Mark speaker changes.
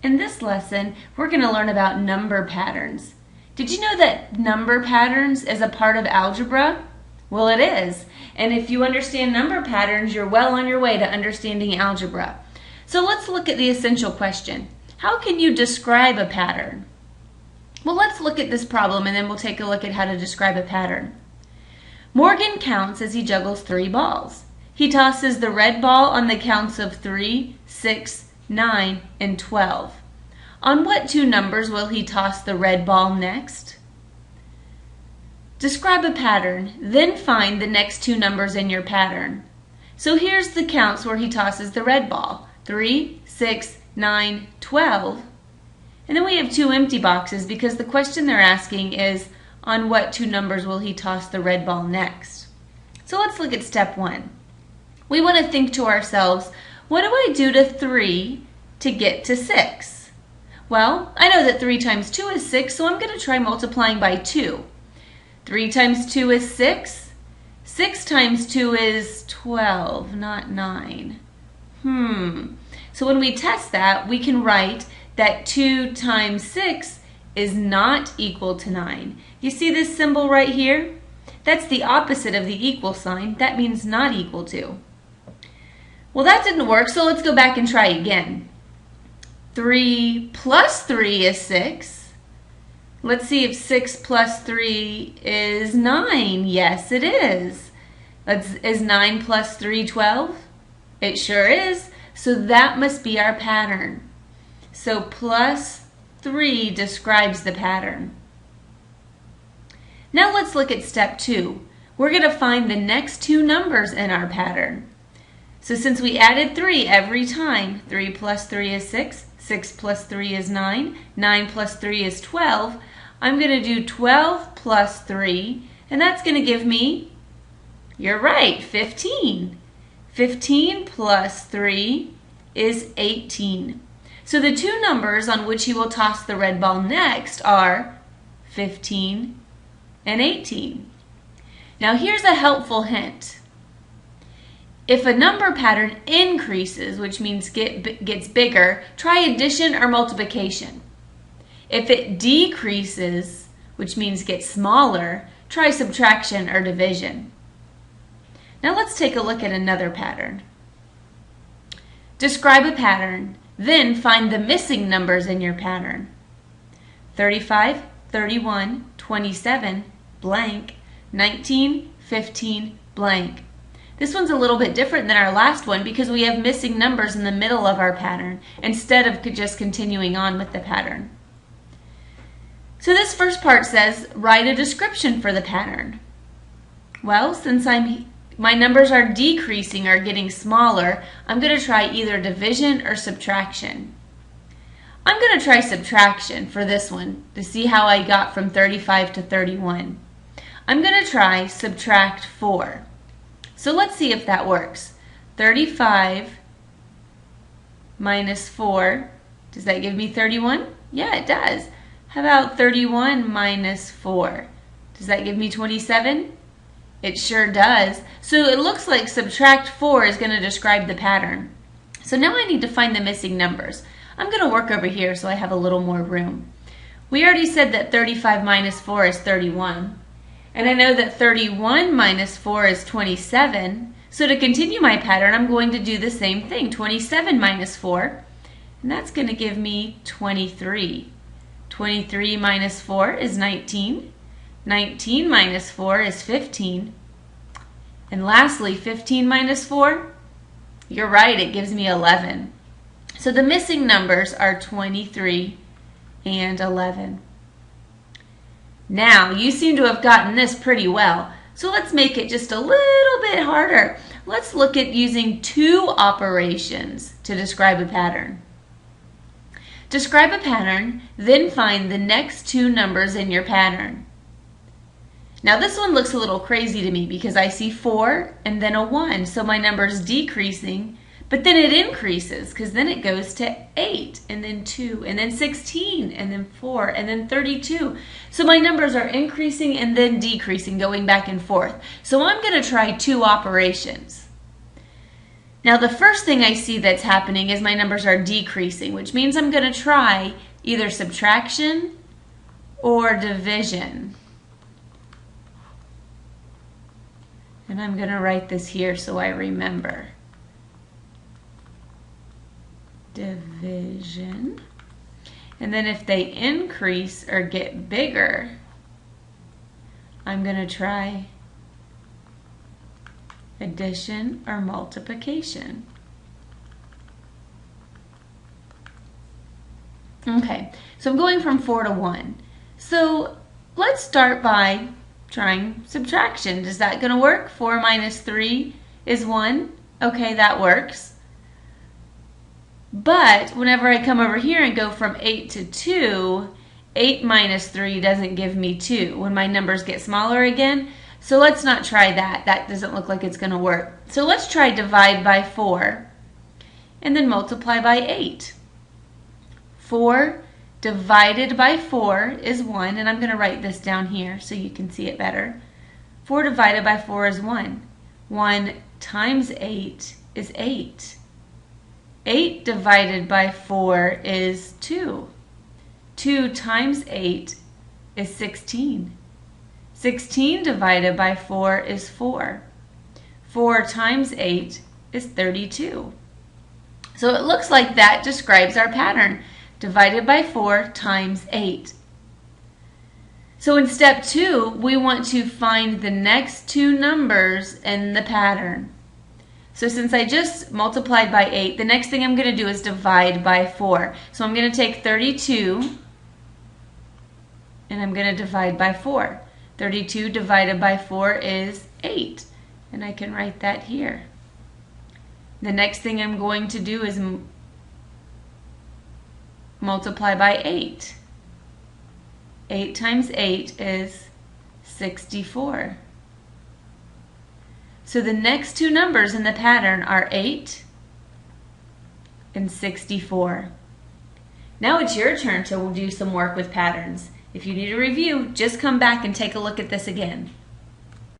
Speaker 1: In this lesson, we're going to learn about number patterns. Did you know that number patterns is a part of algebra? Well, it is. And if you understand number patterns, you're well on your way to understanding algebra. So let's look at the essential question. How can you describe a pattern? Well, let's look at this problem and then we'll take a look at how to describe a pattern. Morgan counts as he juggles 3 balls. He tosses the red ball on the counts of 3, 6, 9, and 12. On what 2 numbers will he toss the red ball next? Describe a pattern, then find the next 2 numbers in your pattern. So here's the counts where he tosses the red ball. 3, 6, 9, 12. And then we have 2 empty boxes because the question they're asking is, on what 2 numbers will he toss the red ball next? So let's look at step 1. We want to think to ourselves, what do I do to 3 to get to 6? Well, I know that 3 times 2 is 6, so I'm going to try multiplying by 2. 3 times 2 is 6. 6 times 2 is 12, not 9. So when we test that, we can write that 2 times 6 is not equal to 9. You see this symbol right here? That's the opposite of the equal sign. That means not equal to. Well, that didn't work, so let's go back and try again. 3 plus 3 is 6. Let's see if 6 plus 3 is 9. Yes, it is. Is 9 plus 3 12? It sure is. So that must be our pattern. So plus 3 describes the pattern. Now let's look at step 2. We're going to find the next 2 numbers in our pattern. So since we added 3 every time, 3 plus 3 is 6, 6 plus 3 is 9, 9 plus 3 is 12, I'm going to do 12 plus 3, and that's going to give me, you're right, 15. 15 plus 3 is 18. So the 2 numbers on which he will toss the red ball next are 15 and 18. Now here's a helpful hint. If a number pattern increases, which means gets bigger, try addition or multiplication. If it decreases, which means gets smaller, try subtraction or division. Now let's take a look at another pattern. Describe a pattern, then find the missing numbers in your pattern. 35, 31, 27, blank, 19, 15, blank. This one's a little bit different than our last one because we have missing numbers in the middle of our pattern instead of just continuing on with the pattern. So this first part says, write a description for the pattern. Well, since my numbers are decreasing or getting smaller, I'm going to try either division or subtraction. I'm going to try subtraction for this one to see how I got from 35 to 31. I'm going to try subtract 4. So let's see if that works. 35 minus 4, does that give me 31? Yeah, it does. How about 31 minus 4? Does that give me 27? It sure does. So it looks like subtract 4 is going to describe the pattern. So now I need to find the missing numbers. I'm going to work over here so I have a little more room. We already said that 35 minus 4 is 31. And I know that 31 minus 4 is 27. So to continue my pattern, I'm going to do the same thing. 27 minus 4, and that's going to give me 23. 23 minus 4 is 19. 19 minus 4 is 15. And lastly, 15 minus 4, you're right, it gives me 11. So the missing numbers are 23 and 11. Now, you seem to have gotten this pretty well, so let's make it just a little bit harder. Let's look at using 2 operations to describe a pattern. Describe a pattern, then find the next 2 numbers in your pattern. Now this one looks a little crazy to me because I see 4 and then a 1, so my number is decreasing, but then it increases because then it goes to 8 and then 2 and then 16 and then 4 and then 32. So my numbers are increasing and then decreasing, going back and forth. So I'm going to try 2 operations. Now the first thing I see that's happening is my numbers are decreasing, which means I'm going to try either subtraction or division. And I'm going to write this here so I remember. Division. And then if they increase or get bigger, I'm going to try addition or multiplication. Okay, so I'm going from 4 to 1. So let's start by trying subtraction. Is that going to work? 4 minus 3 is 1. Okay, that works. But whenever I come over here and go from 8 to 2, 8 minus 3 doesn't give me 2 when my numbers get smaller again. So let's not try that. That doesn't look like it's going to work. So let's try divide by 4 and then multiply by 8. 4 divided by 4 is 1, and I'm going to write this down here so you can see it better. 4 divided by 4 is 1. 1 times 8 is 8. 8 divided by 4 is 2. 2 times 8 is 16. 16 divided by 4 is 4. 4 times 8 is 32. So it looks like that describes our pattern. Divided by 4 times 8. So in step 2, we want to find the next two numbers in the pattern. So since I just multiplied by 8, the next thing I'm going to do is divide by 4. So I'm going to take 32 and I'm going to divide by 4. 32 divided by 4 is 8. And I can write that here. The next thing I'm going to do is multiply by 8. 8 times 8 is 64. So the next two numbers in the pattern are 8 and 64. Now it's your turn to do some work with patterns. If you need a review, just come back and take a look at this again.